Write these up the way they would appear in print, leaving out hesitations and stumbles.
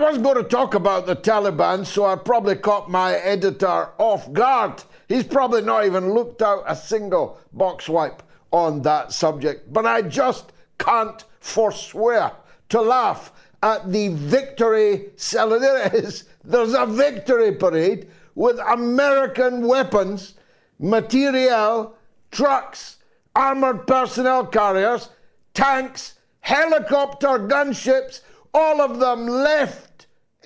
I was going to talk about the Taliban, so I probably caught my editor off guard. He's probably not even looked out a single box wipe on that subject. But I just can't forswear to laugh at the victory celebration. There it is. There's a victory parade with American weapons, materiel, trucks, armored personnel carriers, tanks, helicopter gunships, all of them left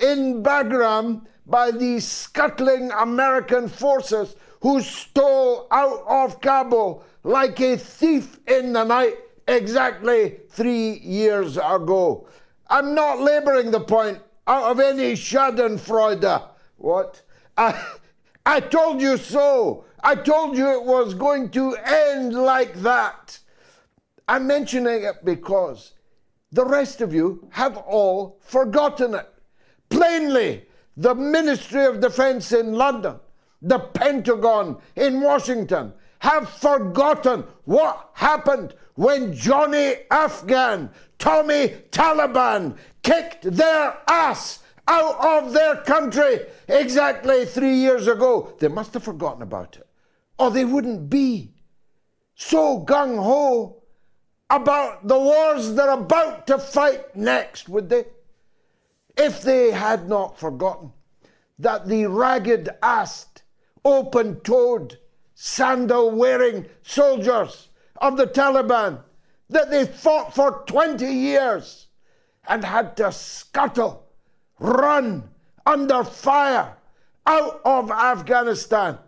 in Bagram by these scuttling American forces who stole out of Kabul like a thief in the night exactly 3 years ago. I'm not laboring the point out of any schadenfreude. What? I told you so. I told you it was going to end like that. I'm mentioning it because the rest of you have all forgotten it. Plainly, the Ministry of Defense in London, the Pentagon in Washington have forgotten what happened when Johnny Afghan, Tommy Taliban kicked their ass out of their country exactly 3 years ago. They must have forgotten about it, or they wouldn't be so gung-ho about the wars they're about to fight next, would they? If they had not forgotten that the ragged-assed, open-toed, sandal-wearing soldiers of the Taliban, that they fought for 20 years and had to scuttle, run under fire out of Afghanistan.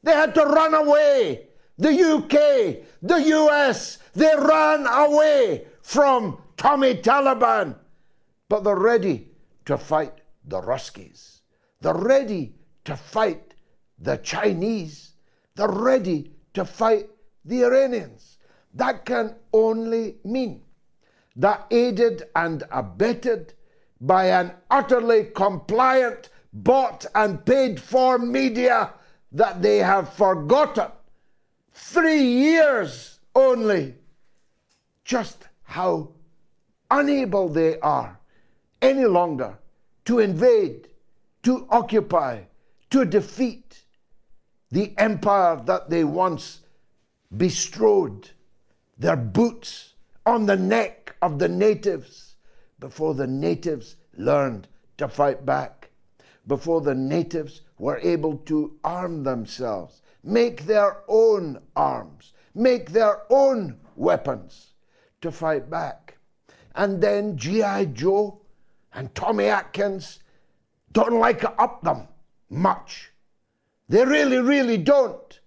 They had to run away. The UK, the US, they ran away from Tommy Taliban. But they're ready to fight the Ruskies. They're ready to fight the Chinese. They're ready to fight the Iranians. That can only mean that, aided and abetted by an utterly compliant, bought and paid for media, that they have forgotten 3 years only just how unable they are any longer to invade, to occupy, to defeat the empire that they once bestrode their boots on the neck of the natives before the natives learned to fight back, before the natives were able to arm themselves, make their own arms, make their own weapons to fight back. And then G.I. Joe and Tommy Atkins don't like it up them much. They really, really don't.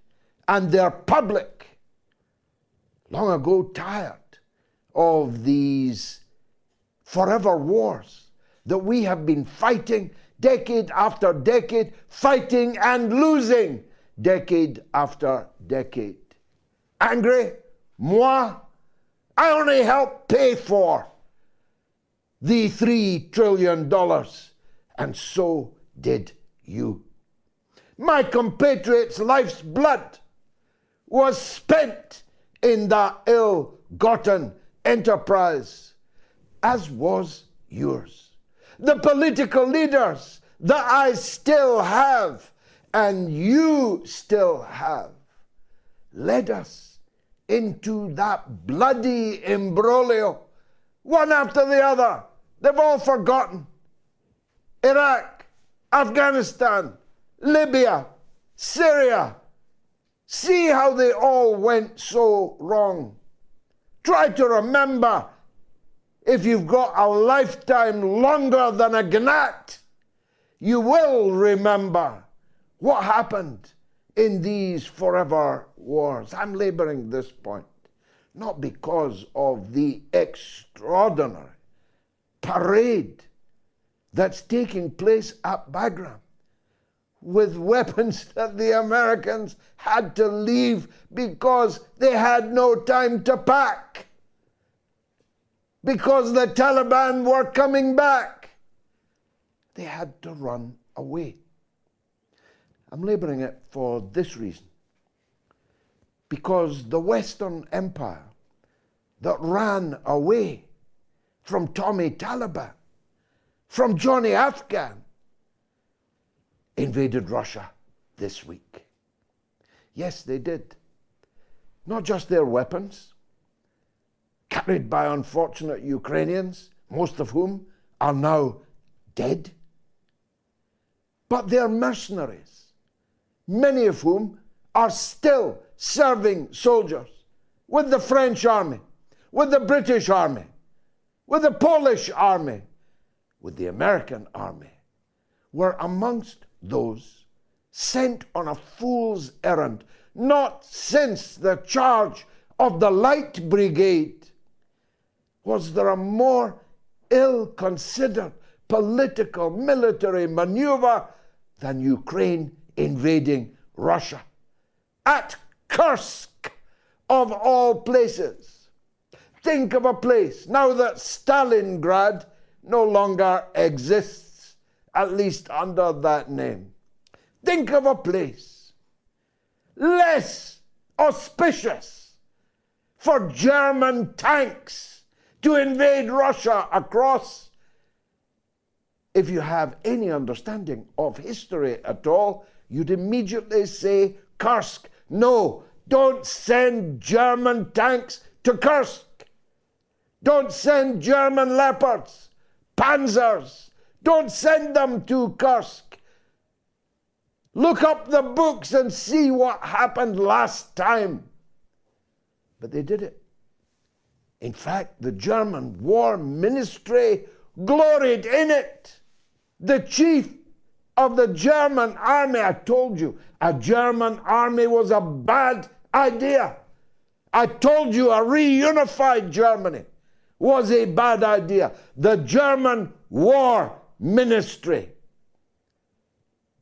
And their public long ago tired of these forever wars that we have been fighting decade after decade, fighting and losing decade after decade. Angry? Moi? I only helped pay for the $3 trillion, and so did you. My compatriots' life's blood was spent in that ill-gotten enterprise, as was yours. The political leaders that I still have and you still have led us into that bloody imbroglio, one after the other. They've all forgotten. Iraq, Afghanistan, Libya, Syria. See how they all went so wrong. Try to remember, if you've got a lifetime longer than a gnat, you will remember what happened in these forever wars. I'm laboring this point, not because of the extraordinary parade that's taking place at Bagram, with weapons that the Americans had to leave because they had no time to pack, because the Taliban were coming back. They had to run away. I'm laboring it for this reason, because the Western Empire that ran away from Tommy Taliban from Johnny Afghan invaded Russia this week. Yes, they did. Not just their weapons, carried by unfortunate Ukrainians, most of whom are now dead, but their mercenaries, many of whom are still serving soldiers with the French army, with the British army, with the Polish army, with the American army, were amongst those sent on a fool's errand, not since the charge of the Light Brigade was there a more ill-considered political military maneuver than Ukraine invading Russia. At Kursk, of all places. Think of a place, now that Stalingrad no longer exists, at least under that name. Think of a place less auspicious for German tanks to invade Russia across. If you have any understanding of history at all, you'd immediately say Kursk. No, don't send German tanks to Kursk. Don't send German Leopards, Panzers. Don't send them to Kursk. Look up the books and see what happened last time. But they did it. In fact, the German War Ministry gloried in it. The chief of the German army, I told you, a German army was a bad idea. I told you a reunified Germany was a bad idea. The German War Ministry.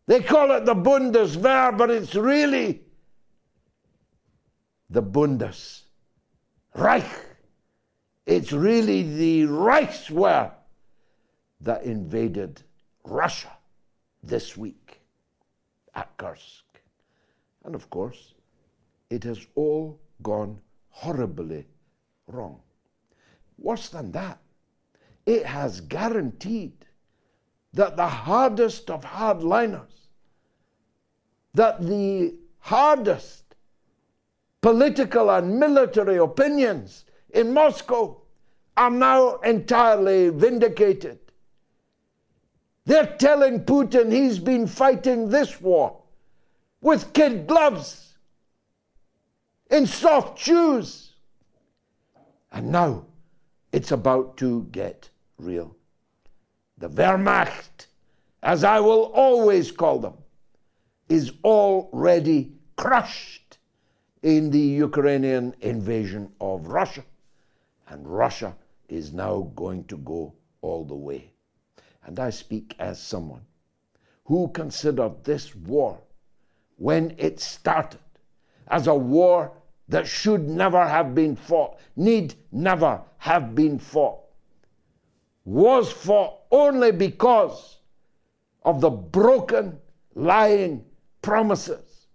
They call it the Bundeswehr, but it's really the Bundesreich. It's really the Reichswehr that invaded Russia this week at Kursk. And of course, it has all gone horribly wrong. Worse than that, it has guaranteed that the hardest of hardliners, that the hardest political and military opinions in Moscow are now entirely vindicated. They're telling Putin he's been fighting this war with kid gloves, in soft shoes. And now it's about to get real. The Wehrmacht, as I will always call them, is already crushed in the Ukrainian invasion of Russia. And Russia is now going to go all the way. And I speak as someone who considered this war, when it started, as a war that should never have been fought, need never have been fought, was fought only because of the broken, lying promises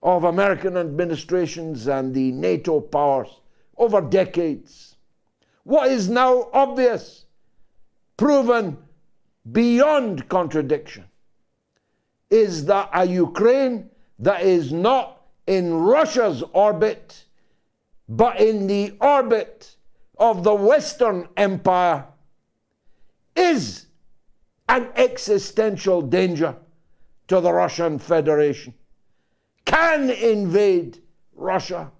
of American administrations and the NATO powers over decades. What is now obvious, proven beyond contradiction, is that a Ukraine that is not in Russia's orbit, but in the orbit of the Western Empire, is an existential danger to the Russian Federation, can invade Russia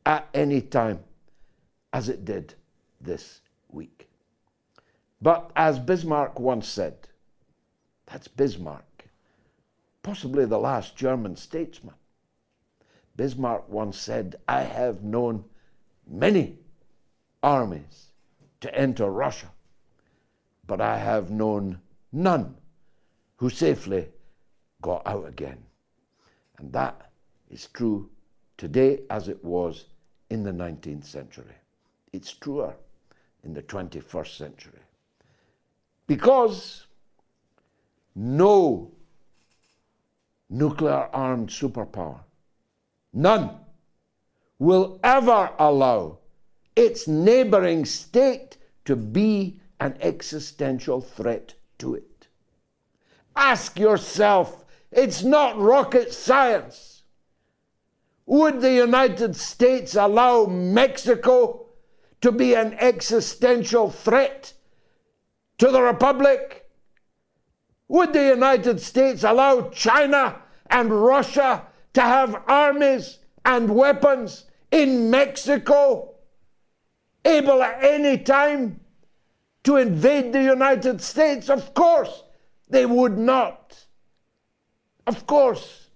at any time, as it did this week. But as Bismarck once said, that's Bismarck, possibly the last German statesman. Bismarck once said, I have known many armies to enter Russia, but I have known none who safely got out again. And that is true today as it was in the 19th century. It's truer in the 21st century. Because no nuclear-armed superpower, none, will ever allow its neighboring state to be an existential threat to it. Ask yourself, it's not rocket science. Would the United States allow Mexico to be an existential threat to the Republic? Would the United States allow China and Russia to have armies and weapons in Mexico, able at any time to invade the United States? Of course, they would not. Of course,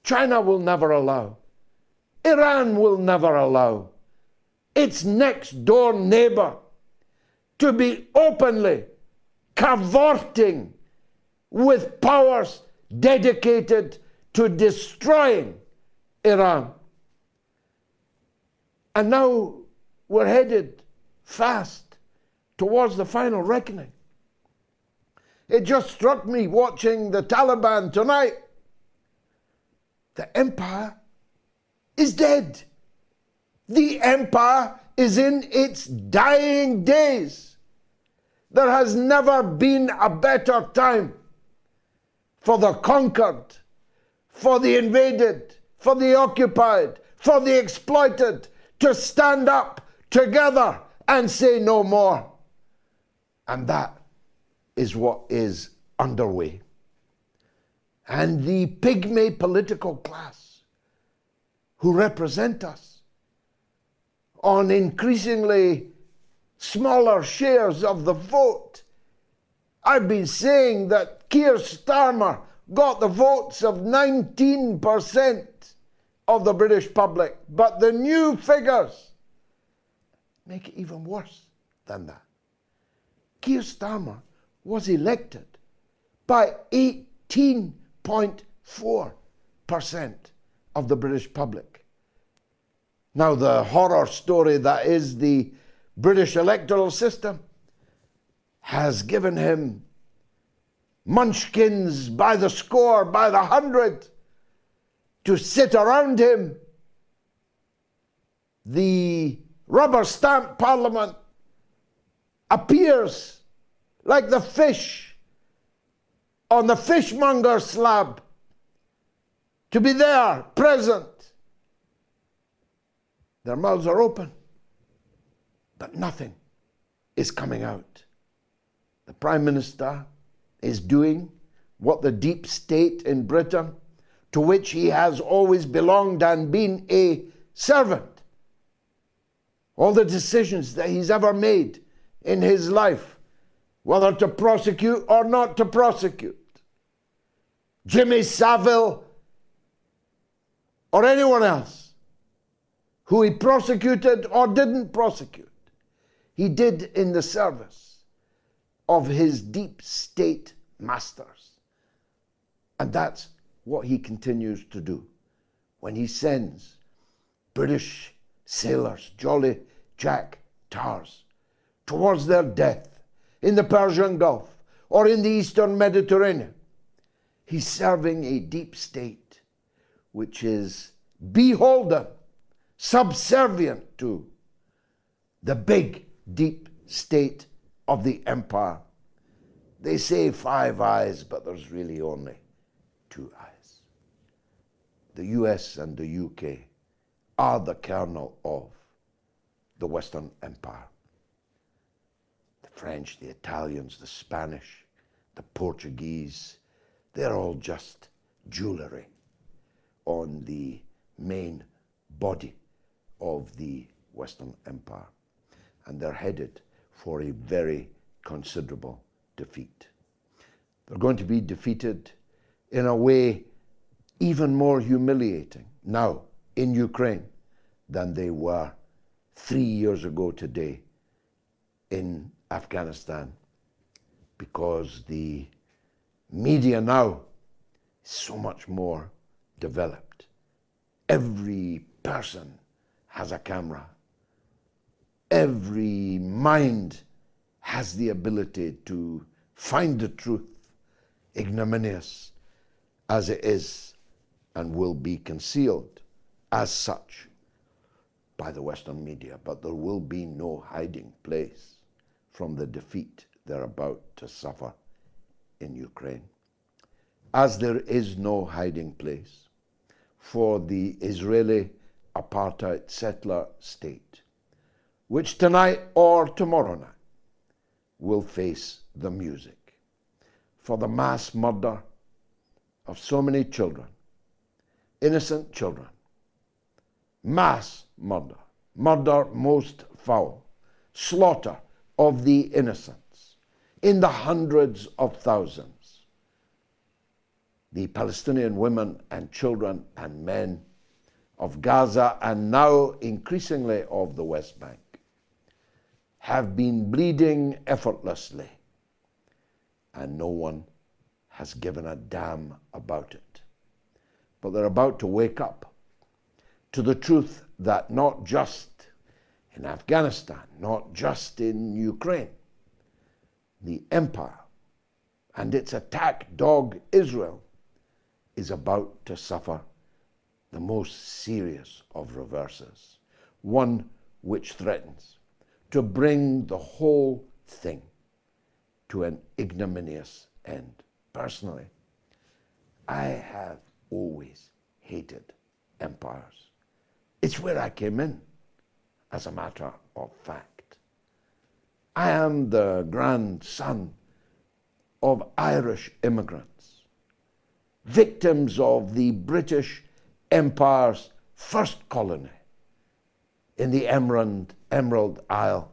China will never allow. Iran will never allow its next door neighbor to be openly cavorting with powers dedicated to destroying Iran. And now we're headed fast towards the final reckoning. It just struck me watching the Taliban tonight. The empire is dead. The empire is in its dying days. There has never been a better time for the conquered, for the invaded, for the occupied, for the exploited to stand up together and say no more. And that is what is underway. And the pygmy political class who represent us on increasingly smaller shares of the vote. I've been saying that Keir Starmer got the votes of 19% of the British public, but the new figures make it even worse than that. Keir Starmer was elected by 18.4% of the British public. Now, the horror story that is the British electoral system has given him munchkins by the score, by the hundred, to sit around him. The rubber stamp parliament appears like the fish on the fishmonger slab, to be there, present. Their mouths are open, but nothing is coming out. The Prime Minister is doing what the deep state in Britain, to which he has always belonged and been a servant, all the decisions that he's ever made in his life, whether to prosecute or not to prosecute, Jimmy Savile or anyone else who he prosecuted or didn't prosecute, he did in the service of his deep state masters. And that's what he continues to do when he sends British sailors, Jolly Jack tars, towards their death in the Persian Gulf or in the Eastern Mediterranean. He's serving a deep state which is beholden, subservient to the big, deep state of the empire. They say 5 eyes, but there's really only 2 eyes. The US and the UK are the kernel of the Western Empire. The French, the Italians, the Spanish, the Portuguese, they're all just jewelry on the main body of the Western Empire. And they're headed for a very considerable defeat. They're going to be defeated in a way even more humiliating now in Ukraine than they were 3 years ago today in Afghanistan, because the media now is so much more developed. Every person has a camera. Every mind has the ability to find the truth, ignominious as it is, and will be concealed as such by the Western media. But there will be no hiding place from the defeat they're about to suffer in Ukraine. As there is no hiding place for the Israeli apartheid settler state, which tonight or tomorrow night will face the music for the mass murder of so many children, innocent children, mass murder, murder most foul, slaughter of the innocents in the hundreds of thousands. The Palestinian women and children and men of Gaza, and now increasingly of the West Bank, have been bleeding effortlessly, and no one has given a damn about it. But they're about to wake up to the truth that not just in Afghanistan, not just in Ukraine, the empire and its attack dog Israel is about to suffer the most serious of reverses, one which threatens to bring the whole thing to an ignominious end. Personally, I have always hated empires. It's where I came in, as a matter of fact. I am the grandson of Irish immigrants, victims of the British Empire's first colony in the Emerald Isle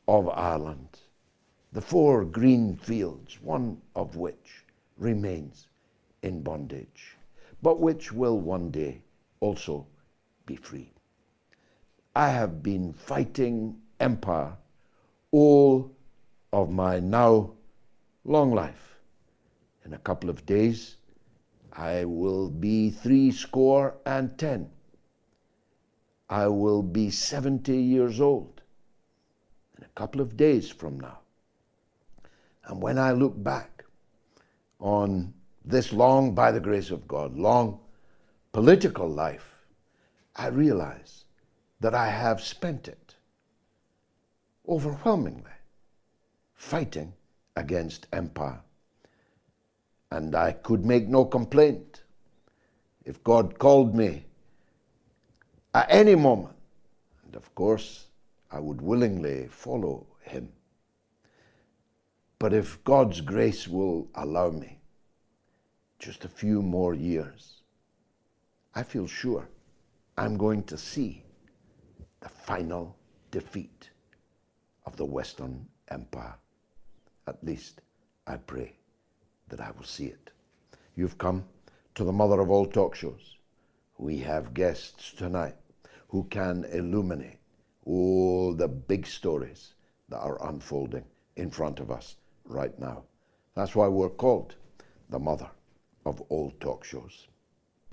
of Ireland, the 4 green fields, one of which remains in bondage, but which will one day also be free. I have been fighting empire all of my now long life. In a couple of days, I will be 70. I will be 70 years old in a couple of days from now. And when I look back on this long, by the grace of God, long political life, I realize that I have spent it overwhelmingly fighting against empire. And I could make no complaint if God called me at any moment. And of course, I would willingly follow him. But if God's grace will allow me just a few more years, I feel sure I'm going to see the final defeat of the Western Empire. At least I pray that I will see it. You've come to the mother of all talk shows. We have guests tonight who can illuminate all the big stories that are unfolding in front of us right now. That's why we're called the mother of all talk shows.